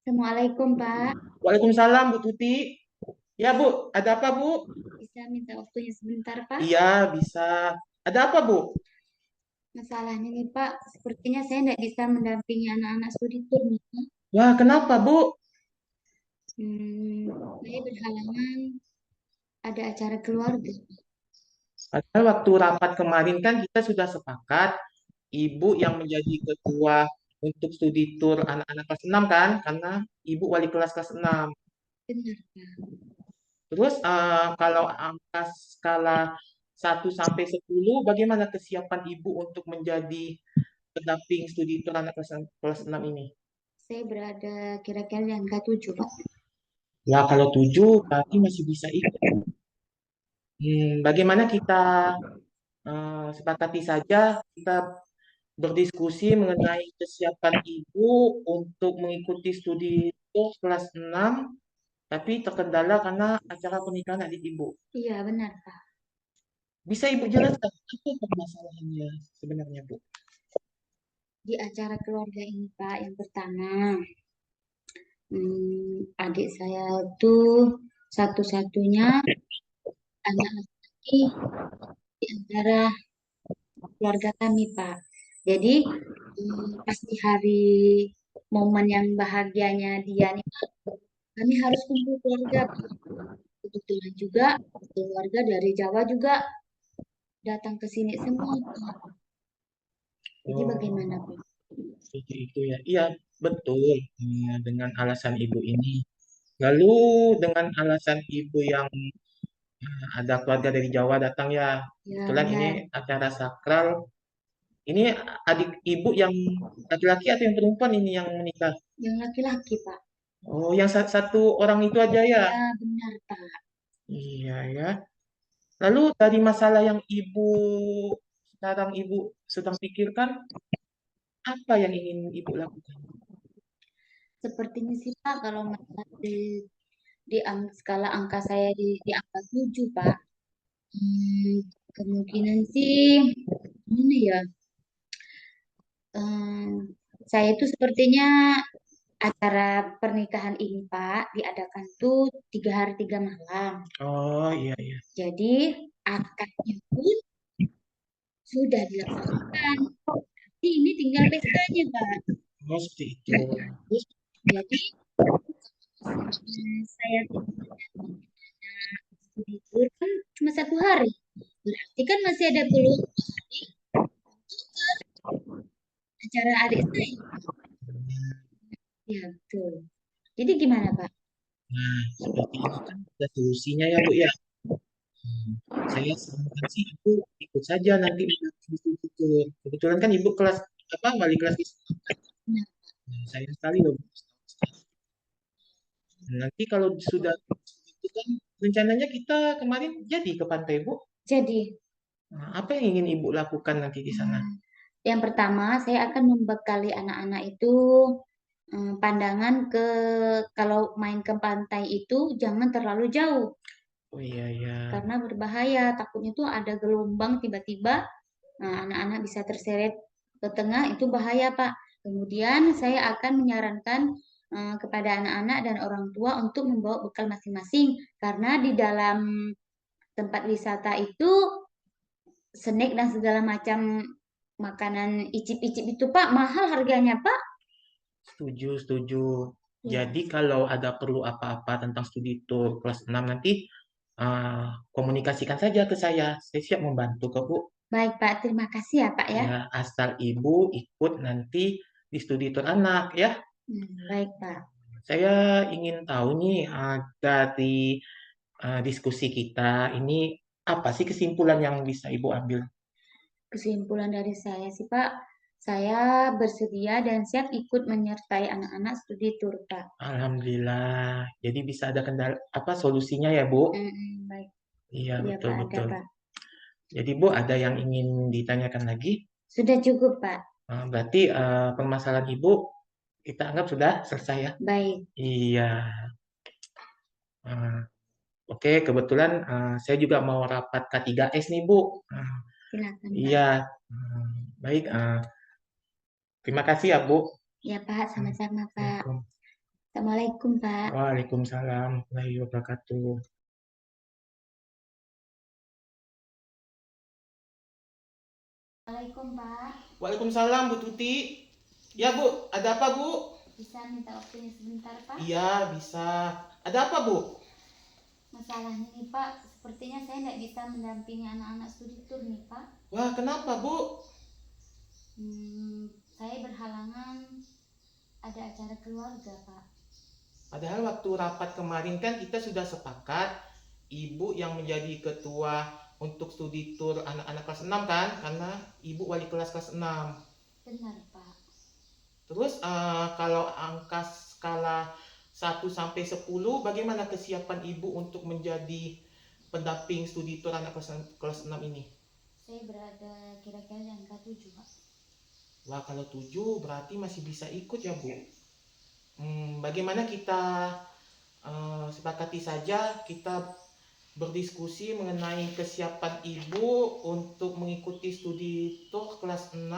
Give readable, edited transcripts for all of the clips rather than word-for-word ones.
Assalamualaikum, Pak. Waalaikumsalam, Bu Tuti. Ya, Bu. Ada apa, Bu? Bisa minta waktunya sebentar, Pak? Iya, bisa. Ada apa, Bu? Masalahnya nih, Pak, sepertinya saya tidak bisa mendampingi anak-anak studi tour nih, Pak. Wah, kenapa, Bu? Saya berhalangan ada acara keluarga. Padahal waktu rapat kemarin kan kita sudah sepakat Ibu yang menjadi ketua untuk studi tour anak-anak kelas 6 kan? Karena Ibu wali kelas 6. Benar, Pak. Terus kalau angka skala 1 sampai 10, bagaimana kesiapan Ibu untuk menjadi pendamping studi tour anak kelas 6 ini? Saya berada kira-kira di angka 7, Pak. Ya, kalau 7 berarti masih bisa ikut. Bagaimana kita sepakati saja kita berdiskusi mengenai kesiapan Ibu untuk mengikuti studi tour kelas 6, tapi terkendala karena acara pernikahan adik Ibu. Iya, benar, Pak. Bisa Ibu jelaskan apa permasalahannya sebenarnya, Bu? Di acara keluarga ini, Pak, yang pertama, adik saya itu satu-satunya anak laki di antara keluarga kami, Pak. Jadi, pas di hari momen yang bahagianya dia nih, Pak, kami harus kumpul keluarga, Pak. Kebetulan juga keluarga dari Jawa juga datang ke sini semua, Pak. Jadi bagaimana, Oh, Pak? seperti itu ya. Iya, betul. Dengan alasan Ibu ini. Lalu dengan alasan Ibu yang ada keluarga dari Jawa datang ya. Ya, Kebetulan ini benar. acara sakral. Ini adik Ibu yang laki-laki atau yang perempuan ini yang menikah? Yang laki-laki, Pak. Oh, yang satu orang itu aja ya? Ya, benar, Pak. Iya ya. Lalu dari masalah yang sekarang Ibu sedang pikirkan, apa yang ingin Ibu lakukan? Sepertinya sih, Pak, kalau melihat di skala angka saya di angka 7, Pak. Hmm, kemungkinan sih, ini ya, eh, saya itu sepertinya acara pernikahan ini, Pak, diadakan tuh 3 hari 3 malam. Oh, iya iya. Jadi akadnya pun sudah dilaksanakan. Tapi ini tinggal pestanya, Pak. Oh, seperti itu. Terus, Jadi saya studi tour kan cuma 1 hari. Berarti kan masih ada peluang 2 hari acara adik saya. Ya, betul. Jadi gimana, Pak? nah, seperti ini kan ada solusinya ya, Bu ya. Hmm, Saya sarankan sih Ibu ikut saja nanti mendampingi studi tour. Kebetulan kan Ibu kelas apa wali kelas di sana kan? Nah, Sayang sekali loh. Bu. Nanti kalau sudah itu kan rencananya kita kemarin jadi ke pantai, Bu. jadi Apa yang ingin Ibu lakukan nanti di sana? yang pertama saya akan membekali anak-anak itu pandangan ke kalau main ke pantai itu jangan terlalu jauh Oh iya ya. karena berbahaya. Takutnya tuh ada gelombang tiba-tiba, nah, anak-anak bisa terseret ke tengah itu bahaya, Pak. Kemudian saya akan menyarankan kepada anak-anak dan orang tua untuk membawa bekal masing-masing karena di dalam tempat wisata itu snack dan segala macam makanan icip-icip itu, Pak, mahal harganya, Pak. Setuju, setuju. Ya, Jadi kalau ada perlu apa-apa tentang studi tour kelas 6 nanti komunikasikan saja ke saya. Saya siap membantu kok, Bu. baik, Pak. Terima kasih ya, Pak ya. Ya, asal Ibu ikut nanti di studi tour anak ya. Baik, Pak. Saya ingin tahu nih dari diskusi kita ini apa sih kesimpulan yang bisa Ibu ambil? Kesimpulan dari saya sih, Pak, saya bersedia dan siap ikut menyertai anak-anak studi tur, Pak. Alhamdulillah. Jadi bisa ada kendala apa solusinya ya, Bu? Baik. Iya, Iya, betul Pak, ada, betul. Pak. Jadi Bu, ada yang ingin ditanyakan lagi? Sudah cukup, Pak. Berarti permasalahan Ibu kita anggap sudah selesai ya? Baik, Iya. Eh, Oke, kebetulan saya juga mau rapat K3S nih Bu. silakan, Pak. Iya. Eh, Baik. Terima kasih ya Bu. Ya, Pak, sama-sama, Pak. Assalamualaikum. Assalamualaikum, Pak. Waalaikumsalam warahmatullahi wabarakatuh. Assalamualaikum, Pak. Waalaikumsalam Bu Tuti. Ya Bu, ada apa Bu? Bisa minta waktunya sebentar, Pak? Iya bisa. Ada apa Bu? Masalahnya nih, Pak, sepertinya saya nggak bisa mendampingi anak-anak studi tour nih, Pak. Wah kenapa Bu? Saya berhalangan ada acara keluarga, Pak. Padahal waktu rapat kemarin kan kita sudah sepakat Ibu yang menjadi ketua untuk studi tour anak-anak kelas 6 kan? Karena Ibu wali kelas kelas 6. Benar, Pak. Terus kalau angka skala 1 sampai 10, bagaimana kesiapan Ibu untuk menjadi pendamping studi tour anak kelas 6 ini? Saya berada kira-kira di angka 7, Pak. Wah kalau 7 berarti masih bisa ikut ya Bu. Bagaimana kita sepakati saja kita berdiskusi mengenai kesiapan Ibu untuk mengikuti studi tour kelas 6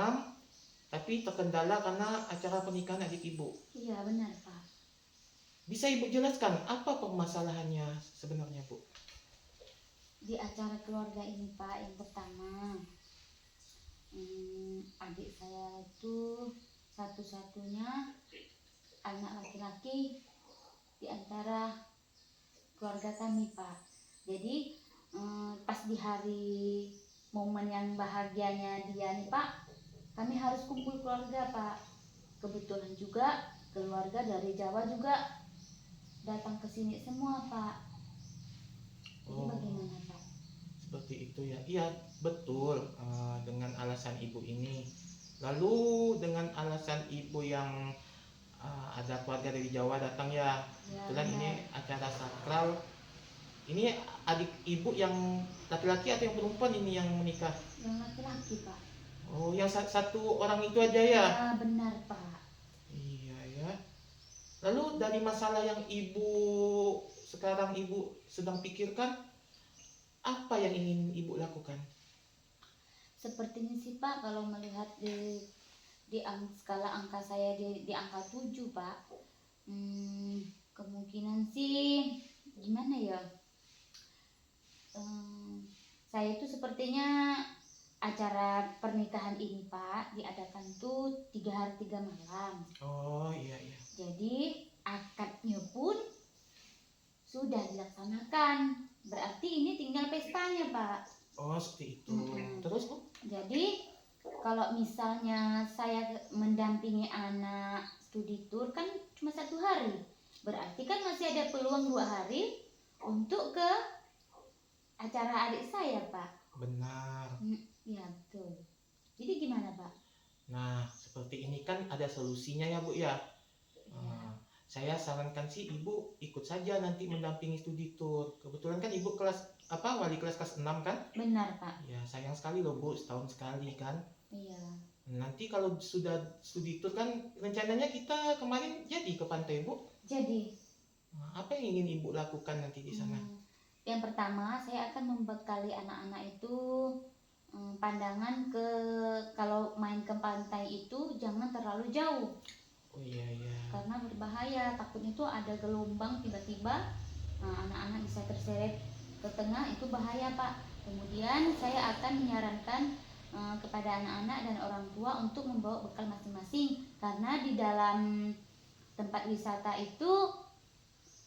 tapi terkendala karena acara pernikahan adik Ibu. Iya, benar, Pak. Bisa Ibu jelaskan apa permasalahannya sebenarnya Bu? Di acara keluarga ini, Pak, yang pertama, adik saya itu satu-satunya anak laki-laki di antara keluarga kami, Pak. Jadi pas di hari momen yang bahagianya dia nih, Pak, kami harus kumpul keluarga, Pak. Kebetulan juga keluarga dari Jawa juga datang ke sini semua, Pak. Jadi bagaimana, Pak? Seperti itu ya. Iya betul, dengan alasan Ibu ini. Lalu dengan alasan Ibu yang ada keluarga dari Jawa datang ya. Kebetulan ini acara sakral. Ini adik Ibu yang laki-laki atau yang perempuan ini yang menikah? Yang laki-laki, Pak. Oh, yang satu orang itu aja ya? Ya, benar, Pak. Iya ya. Lalu dari masalah yang sekarang Ibu sedang pikirkan, apa yang ingin Ibu lakukan? Sepertinya sih, Pak, kalau melihat di skala angka saya di angka 7, Pak. Kemungkinan sih gimana ya? Saya itu sepertinya acara pernikahan ini, Pak, diadakan tuh 3 hari 3 malam. Oh iya iya. Jadi akadnya pun sudah dilaksanakan. Berarti ini tinggal pestanya, Pak. Oh seperti itu. Terus Bu? Jadi kalau misalnya saya mendampingi anak studi tour kan cuma 1 hari. Berarti kan masih ada peluang 2 hari untuk ke acara adik saya, Pak. Benar. Ya, betul. Jadi gimana, Pak? Nah, seperti ini kan ada solusinya ya, Bu ya. Saya sarankan sih Ibu ikut saja nanti mendampingi studi tour. Kebetulan kan Ibu wali kelas kelas 6 kan? Benar, Pak. Ya, sayang sekali loh Bu, setahun sekali kan. Iya. Nanti kalau sudah studi tour kan rencananya kita kemarin jadi ke pantai, Bu. Jadi, apa yang ingin Ibu lakukan nanti di sana? Yang pertama, saya akan membekali anak-anak itu pandangan kalau main ke pantai itu jangan terlalu jauh. Oh iya iya. Karena berbahaya, takutnya itu ada gelombang tiba-tiba, anak-anak bisa terseret ke tengah, itu bahaya, Pak. Kemudian saya akan menyarankan kepada anak-anak dan orang tua untuk membawa bekal masing-masing, karena di dalam tempat wisata itu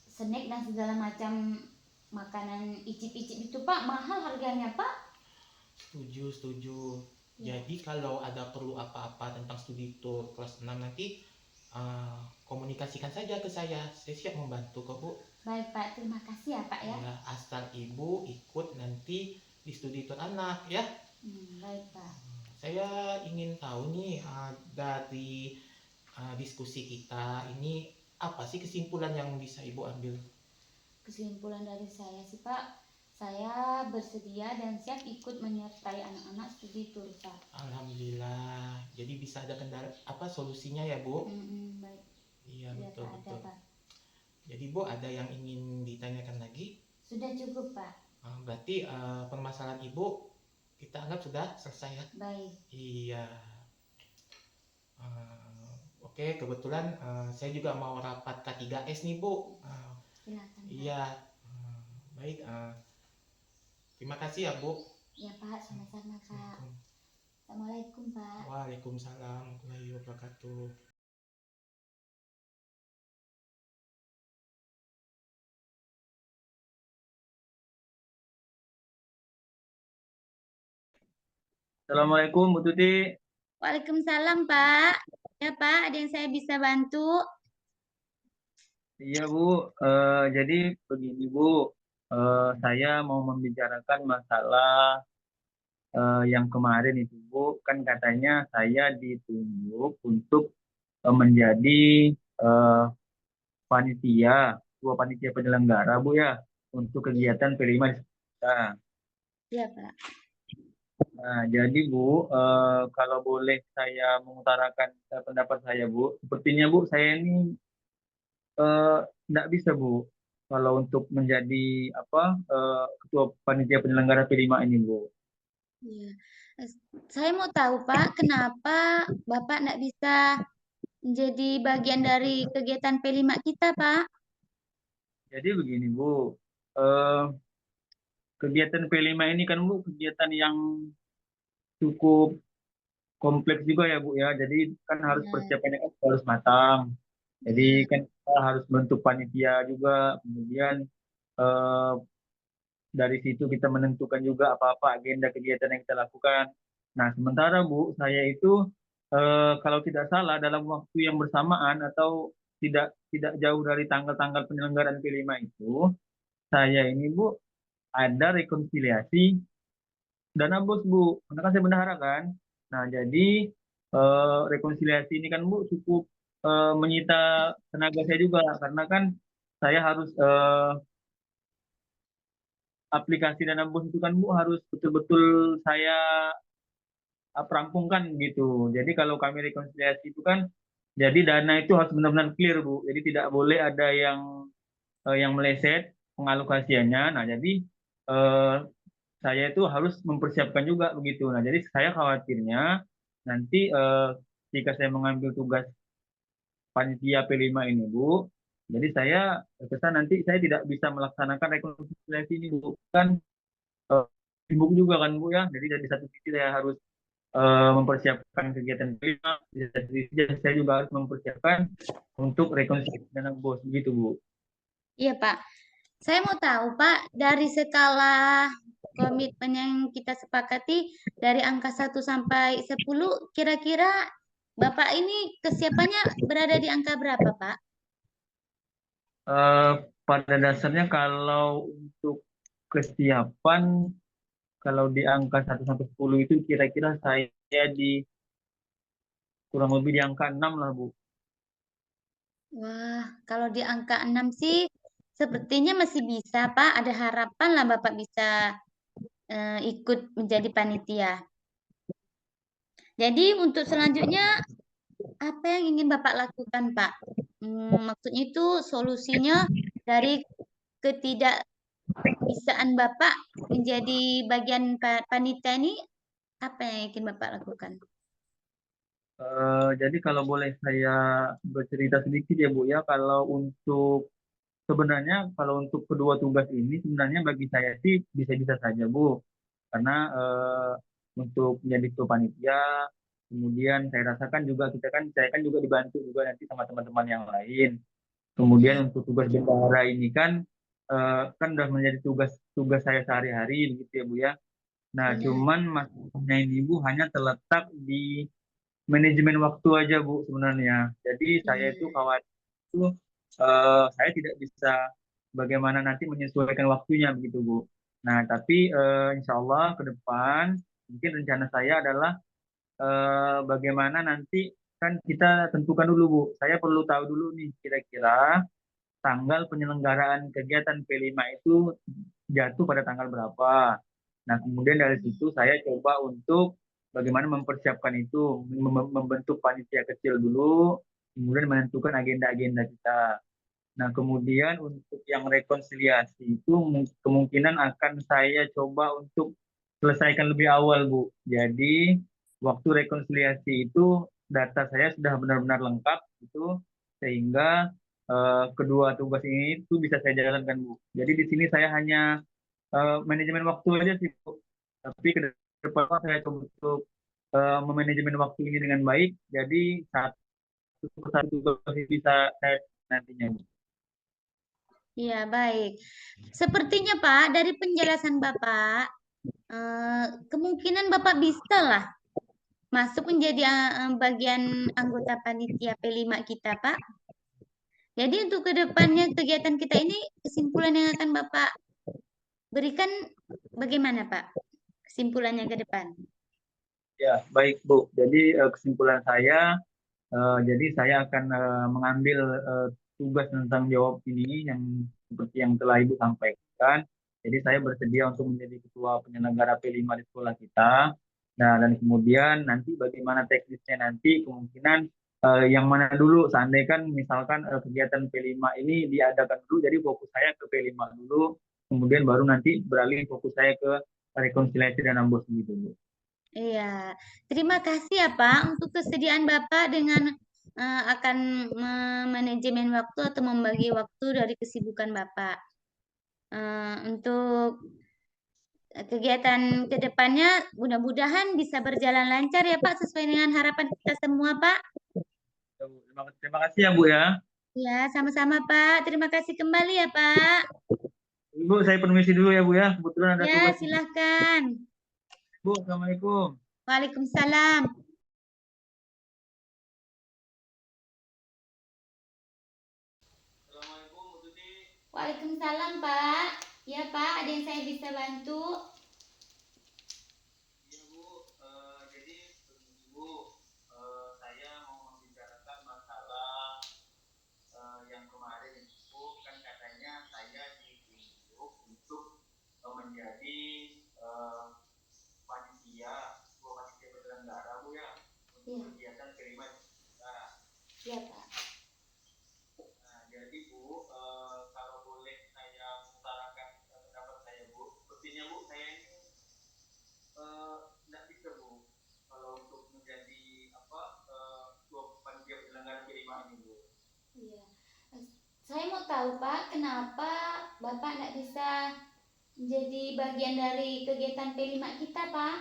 snack dan segala macam makanan icip-icip itu, Pak, mahal harganya, Pak. Setuju. Jadi kalau ada perlu apa-apa tentang studi tour kelas 6 nanti komunikasikan saja ke saya siap membantu kok Bu. Baik Pak, terima kasih ya Pak ya. Ya, asal Ibu ikut nanti di studi tour anak ya. Baik Pak. Saya ingin tahu nih dari diskusi kita ini apa sih kesimpulan yang bisa Ibu ambil? Kesimpulan dari saya sih Pak, saya bersedia dan siap ikut menyertai anak-anak studi tour, Pak. Alhamdulillah. Jadi bisa ada solusinya ya, Bu? Baik. Iya, betul. Pak. Jadi, Bu, ada yang ingin ditanyakan lagi? Sudah cukup, Pak. Berarti permasalahan Ibu kita anggap sudah selesai ya? Baik. Iya. Oke. Oke, kebetulan saya juga mau rapat K3S nih, Bu. Silakan, Pak. Iya, baik. Terima kasih ya, Bu. Ya, Pak, sama-sama, Pak. Assalamualaikum. Assalamualaikum, Pak. Waalaikumsalam warahmatullahi wabarakatuh. Assalamualaikum Bu Tuti. Waalaikumsalam, Pak. Ya, Pak, ada yang saya bisa bantu? Iya Bu, jadi begini Bu, saya mau membicarakan masalah yang kemarin itu Bu, kan katanya saya ditunjuk untuk menjadi eh, panitia, dua panitia penyelenggara Bu ya, untuk kegiatan P5 di sekolah. Iya, Pak. Nah, jadi Bu, kalau boleh saya mengutarakan pendapat saya Bu, sepertinya Bu, saya ini nggak bisa Bu kalau untuk menjadi apa ketua panitia penyelenggara P5 ini Bu. Iya. Saya mau tahu, Pak, kenapa Bapak nggak bisa menjadi bagian dari kegiatan P5 kita, Pak? Jadi begini Bu, eh, kegiatan P5 ini kan Bu kegiatan yang cukup kompleks juga ya Bu ya. Jadi kan harus Benar. persiapannya kan harus matang. Jadi Benar. kan kita harus bentuk panitia juga, kemudian eh, dari situ kita menentukan juga apa-apa agenda kegiatan yang kita lakukan. Nah, sementara Bu, saya itu kalau tidak salah dalam waktu yang bersamaan atau tidak tidak jauh dari tanggal-tanggal penyelenggaraan P5 itu, saya ini Bu ada rekonsiliasi dana bos Bu. Karena kan saya bendahara kan. Nah, jadi rekonsiliasi ini kan Bu cukup menyita tenaga saya juga karena kan saya harus aplikasi dana bos itu kan Bu harus betul-betul saya perampungkan gitu. Jadi kalau kami rekonsiliasi itu kan jadi dana itu harus benar-benar clear Bu. Jadi tidak boleh ada yang meleset pengalokasiannya. Nah, jadi eh, saya itu harus mempersiapkan juga begitu. Nah, jadi saya khawatirnya nanti jika saya mengambil tugas panitia P5 ini Bu, jadi saya terkesan nanti saya tidak bisa melaksanakan rekonsiliasi ini Bu. Kan eh, sibuk juga kan Bu ya. Jadi dari satu sisi saya harus mempersiapkan kegiatan kelima, di satu sisi saya juga harus mempersiapkan untuk rekonsiliasi dengan bos gitu Bu. Iya, Pak. Saya mau tahu, Pak, dari skala komitmen yang kita sepakati dari angka 1 sampai 10, kira-kira Bapak ini kesiapannya berada di angka berapa, Pak? Eh, pada dasarnya kalau untuk kesiapan, kalau di angka 1 sampai 10 itu kira-kira saya di kurang lebih di angka 6 lah Bu. Wah, kalau di angka 6 sih sepertinya masih bisa, Pak. Ada harapan lah Bapak bisa ikut menjadi panitia. Jadi untuk selanjutnya apa yang ingin Bapak lakukan, Pak? Maksudnya itu solusinya dari ketidakbisaan Bapak menjadi bagian panitia ini, apa yang ingin Bapak lakukan? Jadi kalau boleh saya bercerita sedikit ya Bu ya, kalau untuk sebenarnya kalau untuk kedua tugas ini sebenarnya bagi saya sih bisa-bisa saja Bu, karena untuk menjadi ketua panitia, kemudian saya rasakan juga saya kan juga dibantu juga nanti sama teman-teman yang lain. Kemudian Ya, untuk tugas bendahara ini kan udah menjadi tugas saya sehari-hari begitu ya Bu ya. Nah, benar. cuman masalahnya ini Bu hanya terletak di manajemen waktu aja Bu sebenarnya. Jadi saya itu Iya. khawatir itu saya tidak bisa bagaimana nanti menyesuaikan waktunya begitu Bu. Nah, tapi insya Allah ke depan mungkin rencana saya adalah bagaimana nanti kan kita tentukan dulu Bu. Saya perlu tahu dulu nih kira-kira tanggal penyelenggaraan kegiatan P5 itu jatuh pada tanggal berapa. Nah, kemudian dari situ saya coba untuk bagaimana mempersiapkan itu, membentuk panitia kecil dulu, kemudian menentukan agenda-agenda kita. Nah, kemudian untuk yang rekonsiliasi itu kemungkinan akan saya coba untuk selesaikan lebih awal, Bu. Jadi, waktu rekonsiliasi itu data saya sudah benar-benar lengkap gitu, sehingga kedua tugas ini itu bisa saya jalankan, Bu. Jadi di sini saya hanya manajemen waktu aja sih, Bu. Tapi ke depan saya coba untuk memanajemen waktu ini dengan baik. Jadi satu persatu tugas ini bisa saya nantinya, Bu. Iya, baik. Sepertinya Pak, dari penjelasan Bapak, kemungkinan Bapak bisa lah masuk menjadi bagian anggota panitia P5 kita, Pak. Jadi untuk kedepannya kegiatan kita ini, kesimpulan yang akan Bapak berikan bagaimana, Pak? Kesimpulannya ke depan. Ya, baik, Bu. Jadi kesimpulan saya, jadi saya akan mengambil tugas tentang jawab ini yang seperti yang telah Ibu sampaikan. Jadi saya bersedia untuk menjadi ketua penyelenggara P5 di sekolah kita. Nah, dan kemudian nanti bagaimana teknisnya nanti kemungkinan yang mana dulu, seandainya kan misalkan kegiatan P5 ini diadakan dulu, jadi fokus saya ke P5 dulu, kemudian baru nanti beralih fokus saya ke rekonsiliasi dan ambos gitu, Bu. Iya, terima kasih ya Pak untuk kesediaan Bapak dengan akan manajemen waktu atau membagi waktu dari kesibukan Bapak. Untuk kegiatan ke depannya mudah-mudahan bisa berjalan lancar ya Pak sesuai dengan harapan kita semua Pak. Terima kasih ya, Bu ya. Ya, sama-sama Pak. Terima kasih kembali ya Pak. Ibu, saya permisi dulu ya, Bu ya. Kebetulan ada Ya, tugas. silahkan. Bu, Assalamualaikum. Waalaikumsalam. Assalamualaikum, Bu Tuti. Waalaikumsalam Pak. Ya Pak, ada yang saya bisa bantu? Iya, Bu. Jadi begini, Bu. Saya mau membicarakan masalah yang kemarin itu kan katanya saya ditunjuk untuk menjadi panitia, sebuah panitia penyelenggara, Bu ya, untuk kegiatan kelima kita. Iya Pak. Nah, jadi Bu, kalau boleh saya mengutarakan pendapat saya, Bu, sepertinya Bu, saya ini tidak bisa, Bu, kalau untuk menjadi apa ketua panitia penyelenggara kelima ini, Bu. Iya. Saya mau tahu Pak, kenapa Bapak tidak bisa menjadi bagian dari kegiatan P5 kita Pak?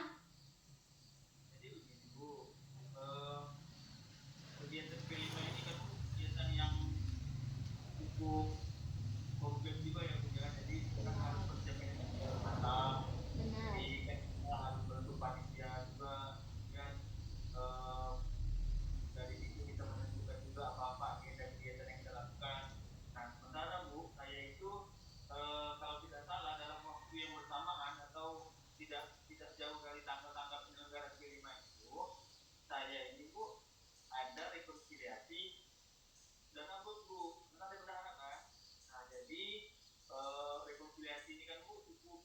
Jadi begini, Bu, kegiatan kelima ini kan Bu, kegiatan yang cukup kompleks juga ya, Bu ya. Jadi kan harus persiapan yang matang. Benar. Jadi kan kita harus bentuk panitia juga, kemudian dari situ kita menentukan juga apa-apa kegiatan-kegiatan yang kita lakukan. Nah, sementara Bu, saya itu kalau tidak salah dalam waktu yang bersamaan atau tidak jauh dari tanggal-tanggal penyelenggaraan kelima itu, saya ini Bu ada rekonsiliasi dan ambos, Bu, karena saya berdana kan. Nah, jadi rekonsiliasi ini kan Bu cukup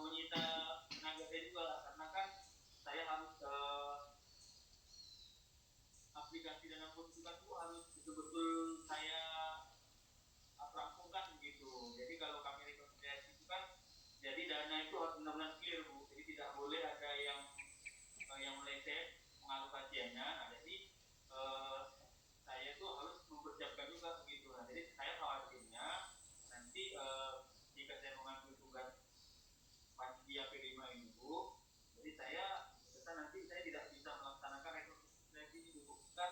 menyita tenaga saya juga karena kan saya harus aplikasi dana ambos itu kan Bu harus betul-betul saya rampungkan gitu. Jadi kalau kami rekonsiliasi itu kan jadi dana itu harus benar-benar clear, Bu. Jadi tidak boleh ada yang meleset pengalokasiannya. Nah, jadi saya itu harus mempersiapkan juga begitu. Nah, jadi saya khawatirnya nanti jika saya mengambil tugas panitia P5 ini, Bu, jadi saya nanti saya tidak bisa melaksanakan rekonsiliasi ini, Bu. Kan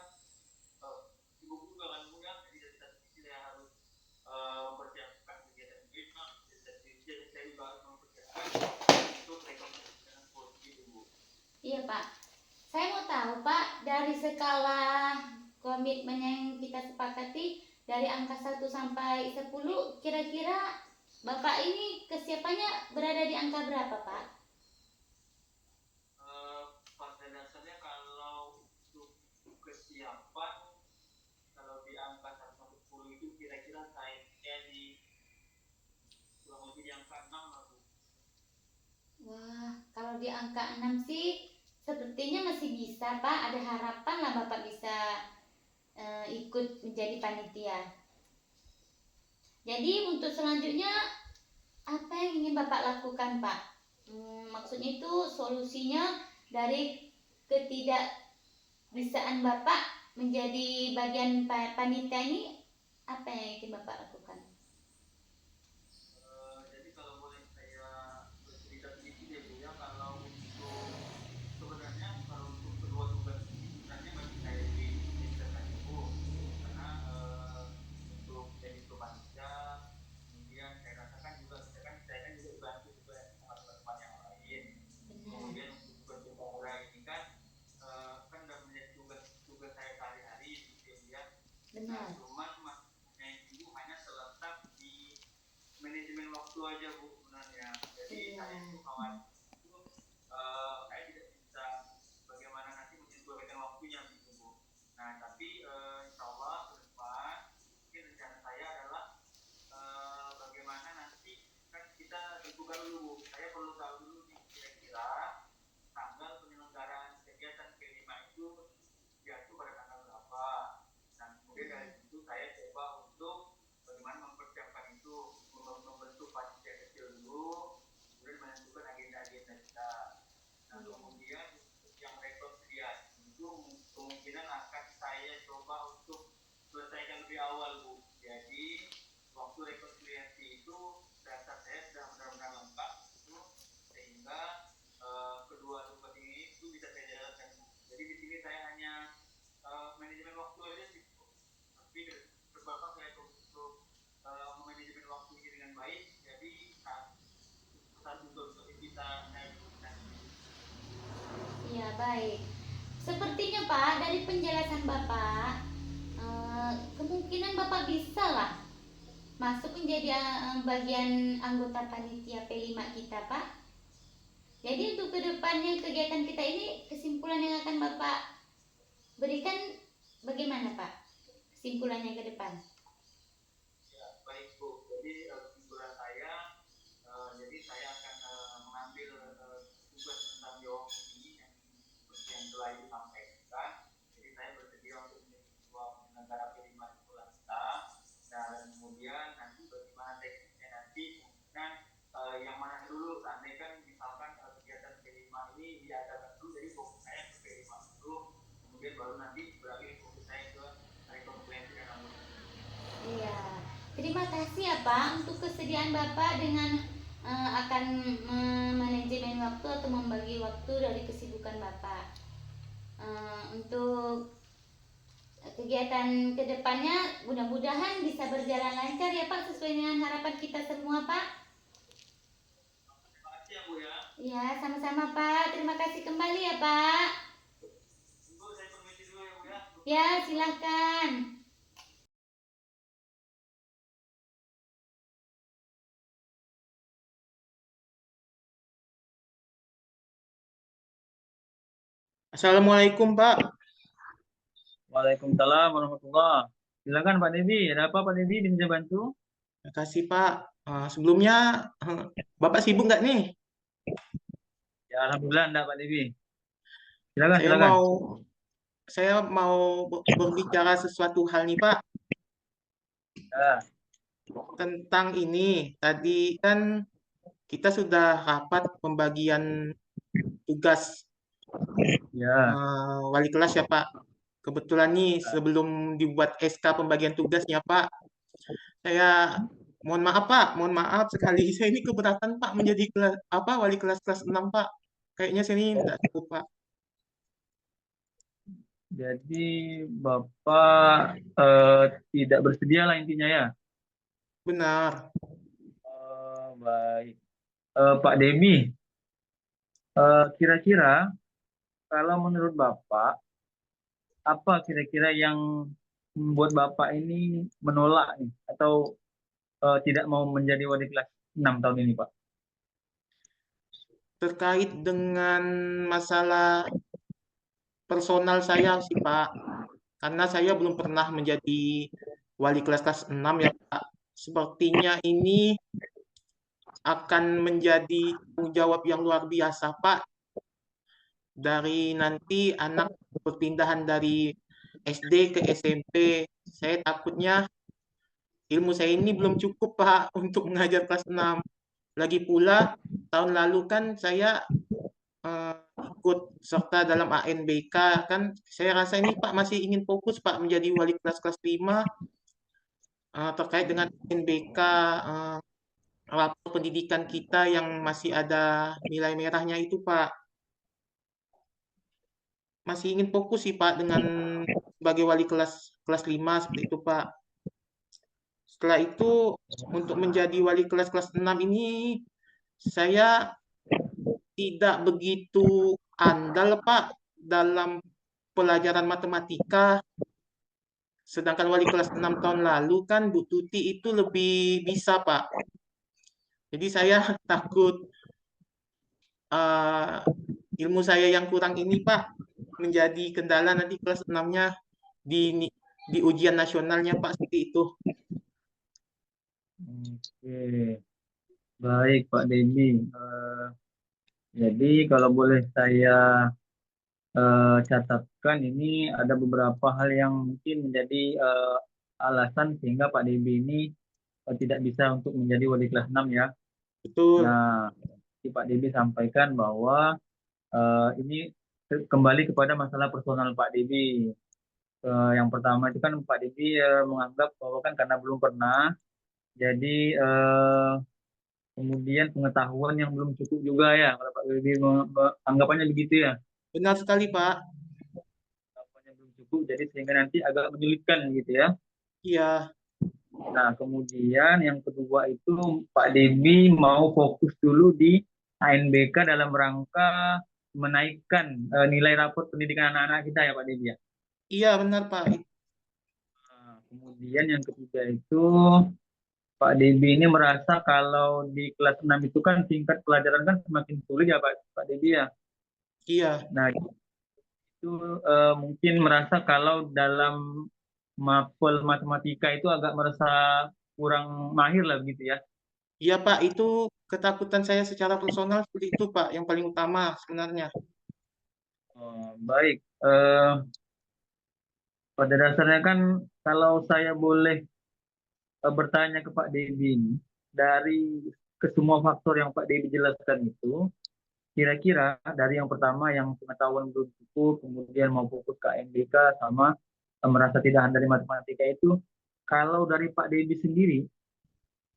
sibuk juga kan, Bu ya. Jadi dari satu sisi saya harus mempersiapkan kegiatan P5, jadi saya juga harus mempersiapkan untuk rekonsiliasi dengan Bu gitu, Bu. Iya Pak. Saya mau tahu Pak, dari skala komitmen yang kita sepakati dari angka 1 sampai 10, kira-kira Bapak ini kesiapannya berada di angka berapa Pak? Pada dasarnya kalau untuk kesiapan, kalau di angka 1 sampai 10 itu kira-kira saya di kurang lebih di angka 6 lah, Bu. Wah, kalau di angka 6 sih sepertinya masih bisa Pak. Ada harapan lah Bapak bisa ikut menjadi panitia. Jadi untuk selanjutnya apa yang ingin Bapak lakukan Pak? Maksudnya itu solusinya dari bisaan Bapak menjadi bagian panitia ini, apa yang ingin Bapak lakukan? Jadi kalau boleh saya bercerita sedikit ya Bu ya, kalau untuk sebenarnya kalau untuk kedua tugas ini sebenarnya bagi saya lebih menyenangkan Bu, karena untuk jadi panitia, kemudian saya rasakan juga saya kan juga dibantu juga sama teman-teman yang lain. Kemudian untuk tugas orang ini kan kan udah menjadi tugas saya sehari-hari gitu ya. Nah, cuman maknanya itu hanya terletak di manajemen waktu aja Bu sebenarnya. Jadi saya itu khawatir saya tidak bisa bagaimana nanti menyesuaikan waktunya gitu Bu. Nah tapi insya Allah ke depan mungkin rencana saya adalah bagaimana nanti kan kita tentukan dulu Bu. Saya perlu tahu dulu nih kira-kira tanggal penyelenggaraan kegiatan kelima itu jatuh pada tanggal berapa. Nah kemudian dari situ saya coba untuk bagaimana mempersiapkan itu, membentuk panitia kecil dulu, kemudian menentukan agenda-agenda kita. Nah kemudian yang rekonsiliasi itu kemungkinan akan saya coba untuk selesaikan lebih awal Bu. Jadi waktu rekonsiliasi itu data saya sudah benar-benar lengkap itu, sehingga kedua tugas ini itu bisa saya jalankan. Jadi di sini saya hanya manajemen waktu aja sih, tapi beberapa saya untuk memanajemen waktu ini dengan baik. Jadi satu untuk kita naik. Ya, baik. Sepertinya Pak, dari penjelasan Bapak, kemungkinan Bapak bisa lah masuk menjadi bagian anggota panitia P5 kita Pak. Jadi untuk kedepannya kegiatan kita ini, kesimpulan yang akan Bapak berikan bagaimana Pak? Kesimpulannya ke depan. Ya, baik Bu. Jadi kesimpulan saya, jadi saya akan mengambil tugas tentang jawab ini yang seperti yang telah disampaikan. Jadi saya bersedia untuk menjadi ketua penyelenggara kelima di sekolah kita. Dan kemudian nanti bagaimana teknisnya nanti, dan yang mana dulu, seandainya kan misalkan kegiatan kelima ini diadakan dulu, jadi fokus saya ke kelima dulu, kemudian baru nanti beralih fokus saya ke rekomendasi dan anggota. Iya, terima kasih ya Pak untuk kesediaan Bapak dengan akan manajemen waktu atau membagi waktu dari kesibukan Bapak. Untuk kegiatan kedepannya mudah-mudahan bisa berjalan lancar ya Pak, sesuai dengan harapan kita semua Pak. Terima kasih ya Bu ya. Ya, sama-sama Pak. Terima kasih kembali ya Pak. Bu, saya permisi dulu ya Bu ya. Ya, silakan. Assalamualaikum Pak. Waalaikumsalam warahmatullahi. Silakan Pak Devi. Ada apa Pak Devi? Bisa bantu? Terima kasih Pak. Sebelumnya Bapak sibuk nggak nih? Ya alhamdulillah enggak Pak Devi. Silakan Saya silakan. mau saya mau berbicara sesuatu hal nih Pak, Ya, tentang ini. Tadi kan kita sudah rapat pembagian tugas ya. wali kelas ya Pak. Kebetulan nih sebelum dibuat SK pembagian tugasnya Pak, saya mohon maaf Pak, mohon maaf sekali. Saya ini keberatan Pak menjadi wali kelas kelas 6 Pak. Kayaknya saya ini tidak cukup Pak. Jadi Bapak tidak bersedia lah intinya ya. Benar. Baik. Pak Devi, kira-kira kalau menurut Bapak, apa kira-kira yang membuat Bapak ini menolak nih, atau tidak mau menjadi wali kelas 6 tahun ini Pak? Terkait dengan masalah personal saya sih Pak, karena saya belum pernah menjadi wali kelas kelas 6 ya Pak. Sepertinya ini akan menjadi tanggung jawab yang luar biasa Pak, dari nanti anak perpindahan dari SD ke SMP. Saya takutnya ilmu saya ini belum cukup Pak untuk mengajar kelas 6. Lagi pula tahun lalu kan saya ikut serta dalam ANBK kan saya rasa ini Pak masih ingin fokus Pak menjadi wali kelas 5 terkait dengan ANBK rapor pendidikan kita yang masih ada nilai merahnya itu Pak. Masih ingin fokus sih Pak dengan sebagai wali kelas 5 seperti itu Pak. Setelah itu untuk menjadi wali kelas 6 ini saya tidak begitu andal Pak dalam pelajaran matematika. Sedangkan wali kelas 6 tahun lalu kan Bu Tuti itu lebih bisa Pak. Jadi saya takut eh, ilmu saya yang kurang ini Pak menjadi kendala nanti kelas 6-nya di di ujian nasionalnya Pak seperti itu. Oke, baik Pak Denny. Jadi kalau boleh saya catatkan ini ada beberapa hal yang mungkin menjadi alasan sehingga Pak Debi ini tidak bisa untuk menjadi wali kelas 6 ya. Betul. Nah, Pak Debi sampaikan bahwa ini kembali kepada masalah personal Pak Debi. Yang pertama itu kan Pak Debi menganggap bahwa kan karena belum pernah, jadi kemudian pengetahuan yang belum cukup juga ya, kalau Pak Debi anggapannya begitu ya. Benar sekali Pak. Pengetahuannya belum cukup, jadi sehingga nanti agak menyulitkan gitu ya. Iya. Nah, kemudian yang kedua itu Pak Debi mau fokus dulu di ANBK dalam rangka menaikkan nilai raport pendidikan anak-anak kita ya Pak Debi ya. Iya benar Pak. Nah, kemudian yang ketiga itu Pak Debi ini merasa kalau di kelas 6 itu kan tingkat pelajaran kan semakin sulit ya Pak Debi ya. Iya. Nah, itu mungkin merasa kalau dalam mapel matematika itu agak merasa kurang mahir lah begitu ya. Iya Pak, itu ketakutan saya secara personal seperti itu Pak, yang paling utama sebenarnya. Baik, pada dasarnya kan kalau saya boleh bertanya ke Pak Debi ini, dari ke semua faktor yang Pak Debi jelaskan itu, kira-kira dari yang pertama yang pengetahuan belum cukup, kemudian mau fokus ke MBK sama merasa tidak handal di matematika itu, kalau dari Pak Debi sendiri,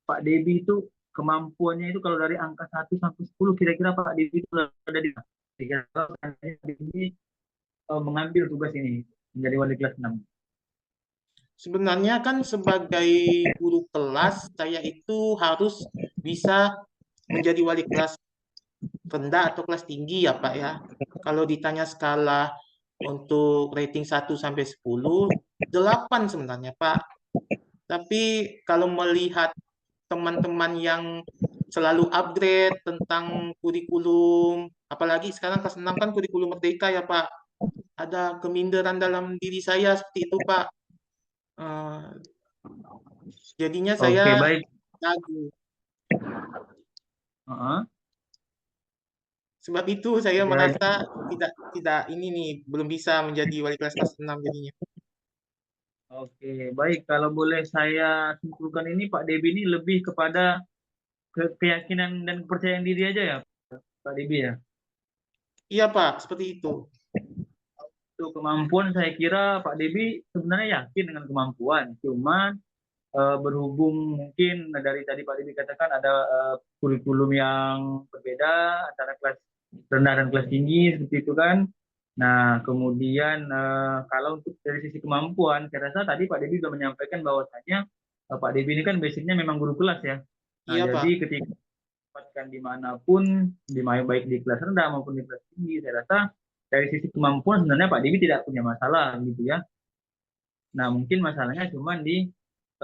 Pak Debi itu kemampuannya itu kalau dari angka 1 sampai 10 kira-kira Pak Debi itu ada di mana? Kira-kira Pak Debi mengambil tugas ini menjadi wali kelas 6. Sebenarnya kan sebagai guru kelas, saya itu harus bisa menjadi wali kelas rendah atau kelas tinggi ya Pak ya. Kalau ditanya skala untuk rating 1 sampai 10, 8 sebenarnya Pak. Tapi kalau melihat teman-teman yang selalu upgrade tentang kurikulum, apalagi sekarang kelas 6 kan kurikulum merdeka ya Pak. Ada keminderan dalam diri saya seperti itu Pak. Eh, jadinya Oke, saya baik. ragu. Uh-huh. Sebab itu saya Jadi, merasa tidak ini nih belum bisa menjadi wali kelas 6 jadinya. oke, baik. Kalau boleh saya simpulkan ini, Pak Debi ini lebih kepada keyakinan dan kepercayaan diri aja ya, Pak Debi ya. Iya Pak, seperti itu. Untuk kemampuan saya kira Pak Debi sebenarnya yakin dengan kemampuan. Cuman berhubung mungkin dari tadi Pak Debi katakan ada kurikulum yang berbeda antara kelas rendah dan kelas tinggi seperti itu kan. Nah, kemudian kalau untuk dari sisi kemampuan, saya rasa tadi Pak Debi sudah menyampaikan bahwasanya Pak Debi ini kan basicnya memang guru kelas ya. Nah, Iya jadi Pak. ketika ditempatkan dimanapun, baik di kelas rendah maupun di kelas tinggi, saya rasa dari sisi kemampuan sebenarnya Pak Debi tidak punya masalah gitu ya. Nah, mungkin masalahnya cuma di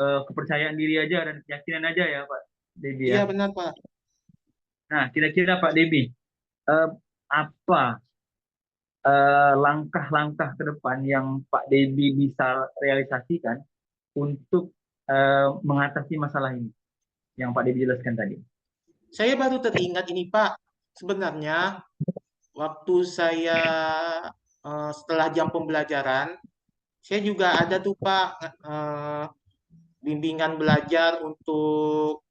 kepercayaan diri aja dan keyakinan aja ya Pak Debi ya. Iya benar Pak. Nah, kira-kira Pak Debi, apa langkah-langkah ke depan yang Pak Debi bisa realisasikan untuk mengatasi masalah ini yang Pak Debi jelaskan tadi? Saya baru teringat ini Pak. Sebenarnya waktu saya setelah jam pembelajaran, saya juga ada tuh Pak bimbingan belajar untuk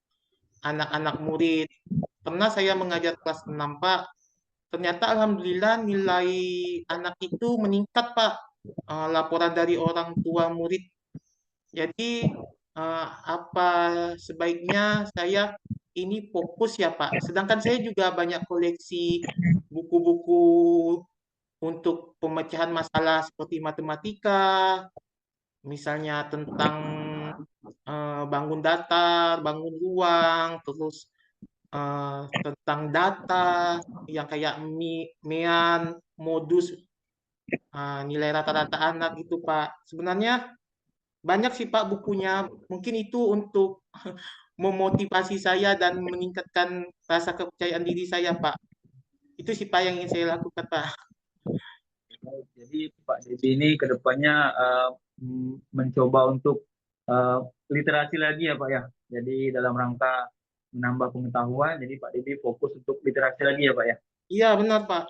anak-anak murid. Pernah saya mengajar kelas 6 Pak. ternyata alhamdulillah nilai anak itu meningkat, Pak. Laporan dari orang tua murid. Jadi apa sebaiknya saya ini fokus ya, Pak. Sedangkan saya juga banyak koleksi buku-buku untuk pemecahan masalah seperti matematika, misalnya tentang bangun datar, bangun ruang, terus tentang data yang kayak mean, modus, nilai rata-rata anak itu, Pak. Sebenarnya banyak sih, Pak, bukunya. Mungkin itu untuk memotivasi saya dan meningkatkan rasa kepercayaan diri saya, Pak. Itu sih, Pak, yang ingin saya lakukan, Pak. Jadi Pak Debi ini kedepannya mencoba untuk literasi lagi ya Pak ya. Jadi dalam rangka menambah pengetahuan, jadi Pak Debi fokus untuk literasi lagi ya Pak ya. Iya, benar, Pak.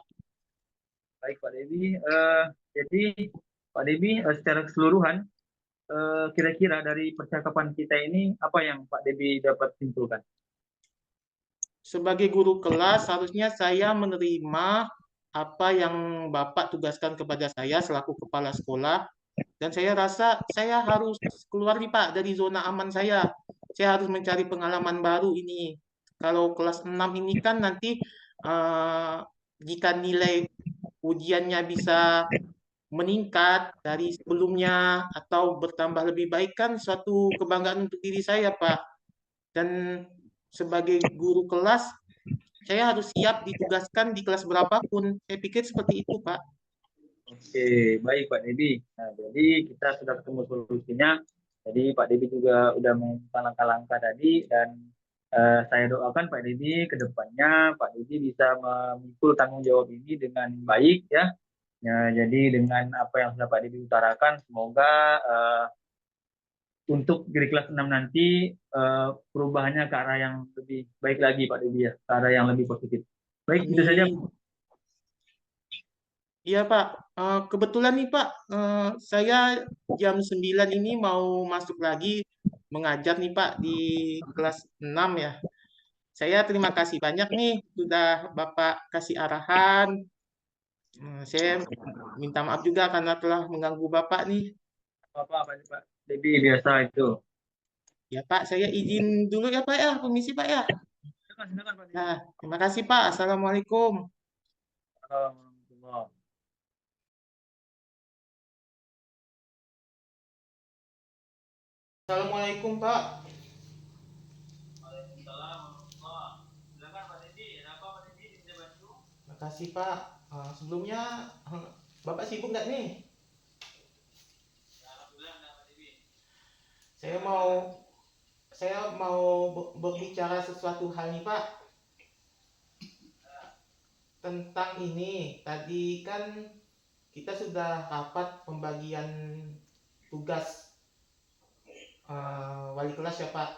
Baik Pak Debi, jadi Pak Debi secara keseluruhan kira-kira dari percakapan kita ini apa yang Pak Debi dapat simpulkan? Sebagai guru kelas, harusnya saya menerima apa yang Bapak tugaskan kepada saya selaku kepala sekolah. Dan saya rasa saya harus keluar nih, Pak, dari zona aman saya. Saya harus mencari pengalaman baru ini. Kalau kelas 6 ini kan nanti jika nilai ujiannya bisa meningkat dari sebelumnya atau bertambah lebih baik kan suatu kebanggaan untuk diri saya, Pak. Dan sebagai guru kelas, saya harus siap ditugaskan di kelas berapapun. Saya pikir seperti itu, Pak. Oke, baik Pak Debi. Nah, jadi kita sudah ketemu solusinya. Jadi Pak Debi juga udah mengumumkan langkah-langkah tadi dan saya doakan Pak Debi ke depannya Pak Debi bisa memikul tanggung jawab ini dengan baik ya. Ya, jadi dengan apa yang sudah Pak Debi utarakan, semoga untuk di kelas 6 nanti perubahannya ke arah yang lebih baik lagi Pak Debi ya, ke arah yang lebih positif. Baik, itu saja. Amin. Iya, Pak. Kebetulan nih, Pak, saya jam 9 ini mau masuk lagi mengajar nih, Pak, di kelas 6 ya. Saya terima kasih banyak nih sudah Bapak kasih arahan. Saya minta maaf juga karena telah mengganggu Bapak nih. Apa-apa Pak Debi biasa itu. Ya, Pak, saya izin dulu ya, Pak ya. Permisi, Pak ya. Silakan Pak Debi. Nah, terima kasih, Pak. Assalamualaikum. Alhamdulillah. Assalamualaikum, Pak. Waalaikumsalam warahmatullahi. Silakan Pak Debi, ada apa Pak Debi bisa bantu? Terima kasih, Pak. Sebelumnya, Bapak sibuk nggak nih? Ya, alhamdulillah enggak Pak Debi. Saya mau berbicara sesuatu hal nih, Pak. Tentang ini, tadi kan kita sudah rapat pembagian tugas wali kelas ya, Pak.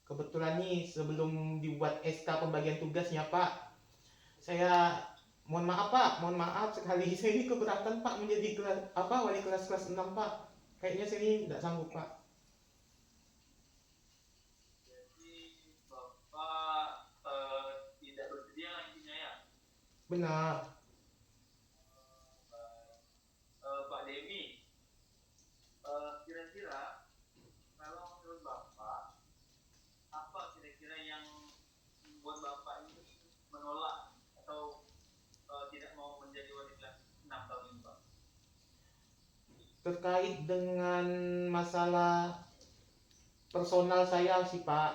Kebetulan nih sebelum dibuat SK pembagian tugasnya, Pak, saya mohon maaf, Pak, mohon maaf sekali saya ini keberatan, Pak, menjadi wali kelas 6, Pak. Kayaknya saya ini tidak sanggup, Pak. Jadi Bapak tidak bersedia intinya ya. Benar. Pak Debi, kira-kira kalau menurut Bapak apa kira-kira yang membuat Bapak ini menolak atau tidak mau menjadi wali kelas 6 tahun ini Pak? Terkait dengan masalah personal saya sih, Pak,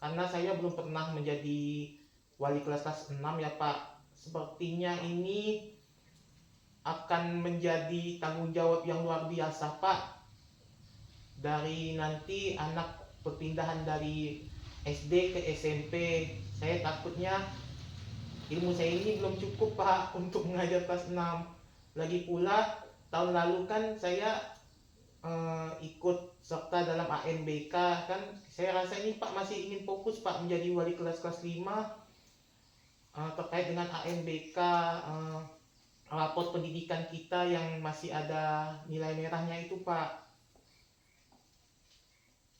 karena saya belum pernah menjadi wali kelas 6 ya, Pak. Sepertinya ini akan menjadi tanggung jawab yang luar biasa, Pak. Dari nanti anak perpindahan dari SD ke SMP, saya takutnya ilmu saya ini belum cukup, Pak, untuk mengajar kelas 6. Lagi pula tahun lalu kan saya ikut serta dalam ANBK kan. Saya rasa ini, Pak, masih ingin fokus, Pak, menjadi wali kelas 5 terkait dengan ANBK, raport pendidikan kita yang masih ada nilai merahnya itu, Pak.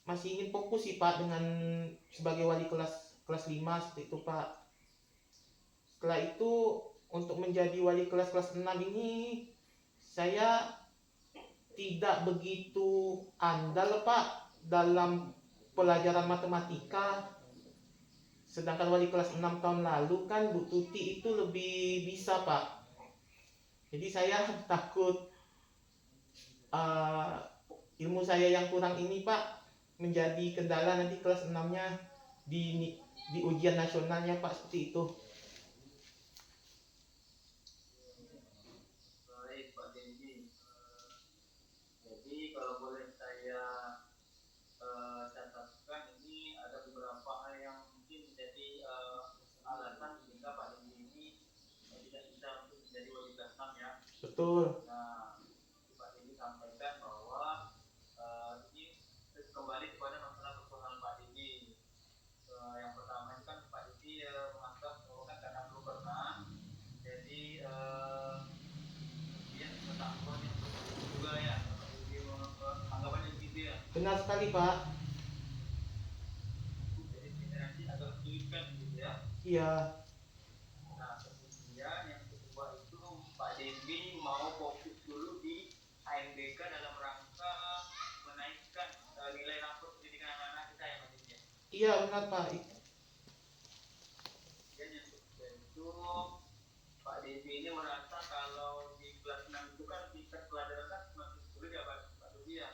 Masih ingin fokus sih, Pak, dengan sebagai wali kelas 5 seperti itu, Pak. Setelah itu untuk menjadi wali kelas 6 ini saya tidak begitu andal Pak dalam pelajaran matematika. Sedangkan wali kelas 6 tahun lalu kan Bu Tuti itu lebih bisa Pak. Jadi saya takut ilmu saya yang kurang ini Pak menjadi kendala nanti kelas 6-nya di ujian nasionalnya Pak, seperti itu. Baik Pak Dendi. Jadi kalau boleh saya catatkan, ini ada beberapa hal yang mungkin menjadi alasan sehingga Pak Dendi ini tidak bisa untuk menjadi wali kelas 6 ya. Betul. Nah, Pak Dendi sampaikan bahwa ini kembali kepada masalah personal Pak Dendi. Yang pertama itu kan Pak Dendi menganggap bahwa kan karena belum pernah, jadi kemudian pengetahuan yang juga ya, Pak Dendi anggapannya begitu ya. Benar sekali Pak. Jadi ini nanti agak sulit gitu ya. Iya. Nah, kemudian yang kedua itu Pak Dendi mau fokus dulu di AMBK dalam rangka menaikkan nilai rapor pendidikan anak-anak kita ya Pak Dendi. Iya benar Pak. Dan yang ketiga itu Pak Dendi ini merasa kalau di kelas 6 itu kan tingkat pelajaran kan semakin sulit ya Pak Dendi ya.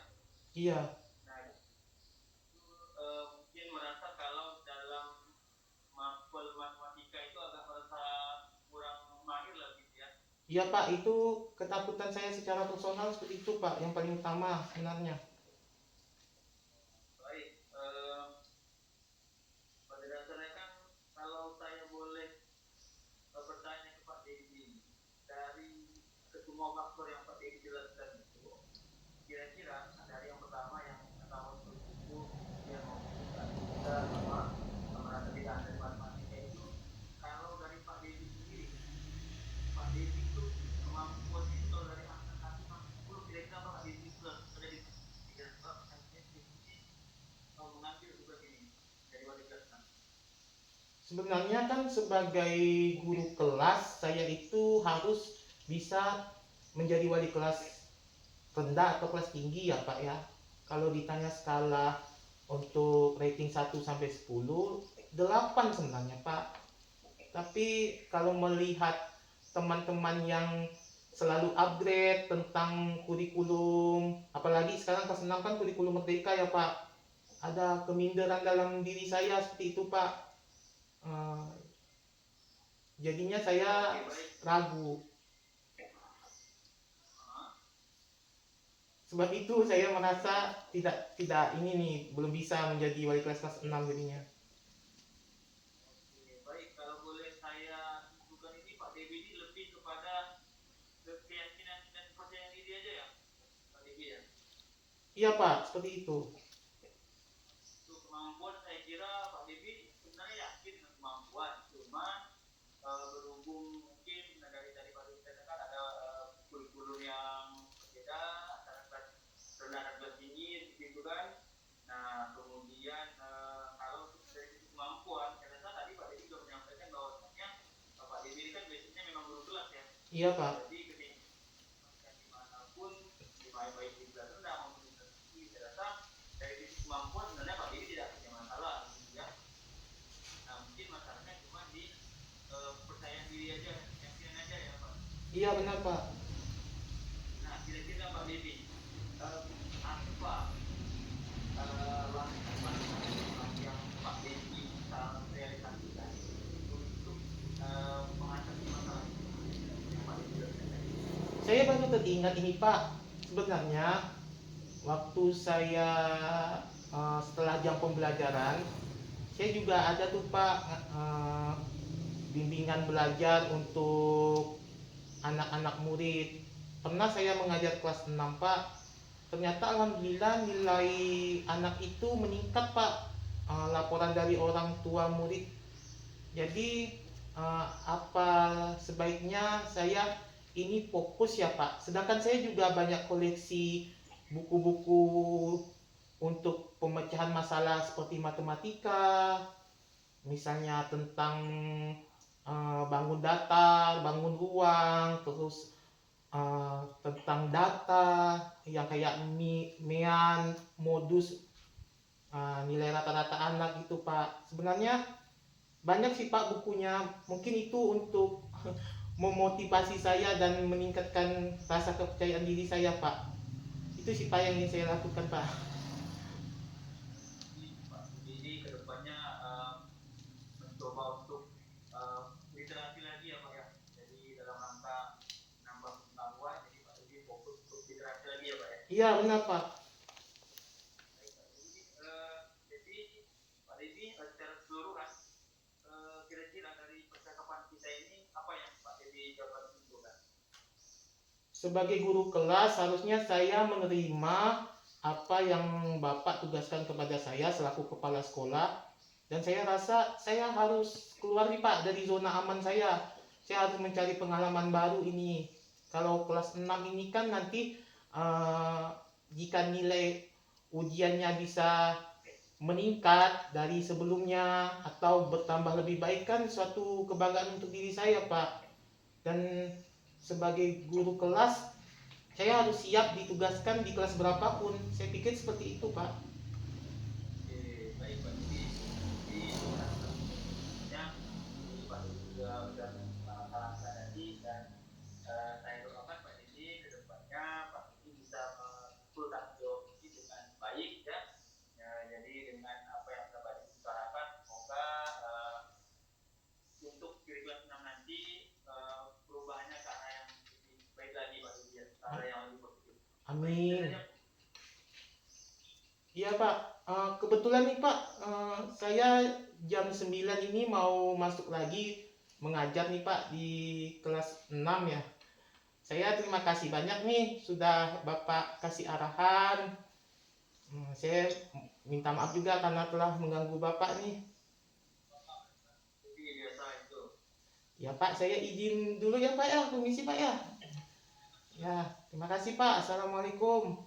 Iya. Nah, itu mungkin merasa kalau dalam mapel matematika itu agak merasa kurang mahir lah gitu ya. Iya Pak, itu ketakutan saya secara personal seperti itu Pak, yang paling utama sebenarnya. Baik, pada dasarnya kan kalau saya boleh bertanya ke Pak Dendi, dari semua faktor yang Pak Dendi jelaskan itu, kira-kira dari yang pertama yang pertama itu yang membutuhkan kita merasa tidak ada matematika itu, kalau dari Pak Dendi sendiri, Pak Dendi itu kemampuan itu dari angka 1 sampai 10 kira-kira Pak Dendi sudah ada di kira-kira mengambil tugas ini dari wali kelas 6. Sebenarnya kan sebagai guru kelas, saya itu harus bisa menjadi wali kelas rendah atau kelas tinggi ya Pak ya. Kalau ditanya skala untuk rating 1 sampai 10, 8 sebenarnya Pak. Tapi kalau melihat teman-teman yang selalu upgrade tentang kurikulum, apalagi sekarang kelas 6 kan kurikulum merdeka ya Pak. Ada keminderan dalam diri saya seperti itu Pak. Jadinya saya ragu. Sebab itu saya merasa tidak ini nih, belum bisa menjadi wali kelas 6 jadinya. Baik, kalau boleh saya bukan ini Pak Debi ini lebih kepada keyakinan dan percaya diri aja ya Pak Debi ya. Iya Pak, seperti itu. Untuk kemampuan saya kira Pak Debi sebenarnya yakin dengan kemampuan, cuma berhubung mungkin dari Pak Debi katakan ada kurikulum yang berbeda antara kelas rendah dan kelas tinggi gitu kan. Nah kemudian kalau dari sisi kemampuan, saya rasa tadi Pak Debi juga menyampaikan bahwasanya Pak Debi ini kan biasanya memang guru kelas ya. Iya Pak. Jadi ketika dimanapun, baik di kelas rendah maupun di kelas tinggi, saya rasa dari sisi kemampuan sebenarnya Pak Debi tidak punya masalah gitu ya. Nah mungkin masalahnya cuma di percaya diri aja, keyakinan aja ya Pak. Iya benar Pak. Nah kira-kira Pak Debi apa langkah yang Pak Debi bisa realisasikan untuk mengatasi masalah yang Pak Debi lakukan? Saya baru teringat ini Pak. Sebenarnya waktu saya setelah jam pembelajaran, saya juga ada tuh Pak bimbingan belajar untuk anak-anak murid. Pernah saya mengajar kelas 6 Pak. Ternyata alhamdulillah nilai anak itu meningkat Pak. Laporan dari orang tua murid. Jadi apa sebaiknya saya ini fokus ya Pak. Sedangkan saya juga banyak koleksi buku-buku untuk pemecahan masalah seperti matematika, misalnya tentang bangun datar, bangun ruang, terus tentang data yang kayak MEAN, modus, nilai rata-rata anak gitu Pak. Sebenarnya banyak sih Pak bukunya. Mungkin itu untuk memotivasi saya dan meningkatkan rasa kepercayaan diri saya Pak. Itu sih Pak yang ingin saya lakukan Pak. Jadi kedepannya mencoba untuk literasi lagi ya Pak ya. Jadi dalam rangka menambah pengetahuan, jadi Pak Didi fokus untuk literasi lagi ya Pak ya. Iya benar Pak. Jadi Pak Didi secara keseluruhan kira-kira dari percakapan kita ini apa yang Pak Didi dapat simpulkan? Sebagai guru kelas harusnya saya menerima apa yang Bapak tugaskan kepada saya selaku kepala sekolah, dan saya rasa saya harus keluar nih Pak dari zona aman saya. Saya harus mencari pengalaman baru ini. Kalau kelas 6 ini kan nanti jika nilai ujiannya bisa meningkat dari sebelumnya atau bertambah lebih baik kan suatu kebanggaan untuk diri saya Pak. Dan sebagai guru kelas saya harus siap ditugaskan di kelas berapapun. Saya pikir seperti itu Pak. Oke, baik Pak Didi. Jadi Pak Didi juga sudah saran tadi, dan saya doakan Pak Didi ke depannya Pak Didi bisa memikul tanggung jawab ini dengan baik ya. Jadi dengan apa yang Pak Didi utarakan, semoga untuk di kelas 6 nanti perubahannya ke arah yang lebih baik lagi Pak Didi ya, ke arah yang lebih positif. Amin. Iya Pak, kebetulan nih Pak, saya jam 9 ini mau masuk lagi mengajar nih Pak di kelas 6 ya. Saya terima kasih banyak nih sudah Bapak kasih arahan. Saya minta maaf juga karena telah mengganggu Bapak nih. Jadi biasa itu. Ya Pak, saya izin dulu ya Pak ya, permisi Pak ya. Ya, terima kasih Pak. Assalamualaikum.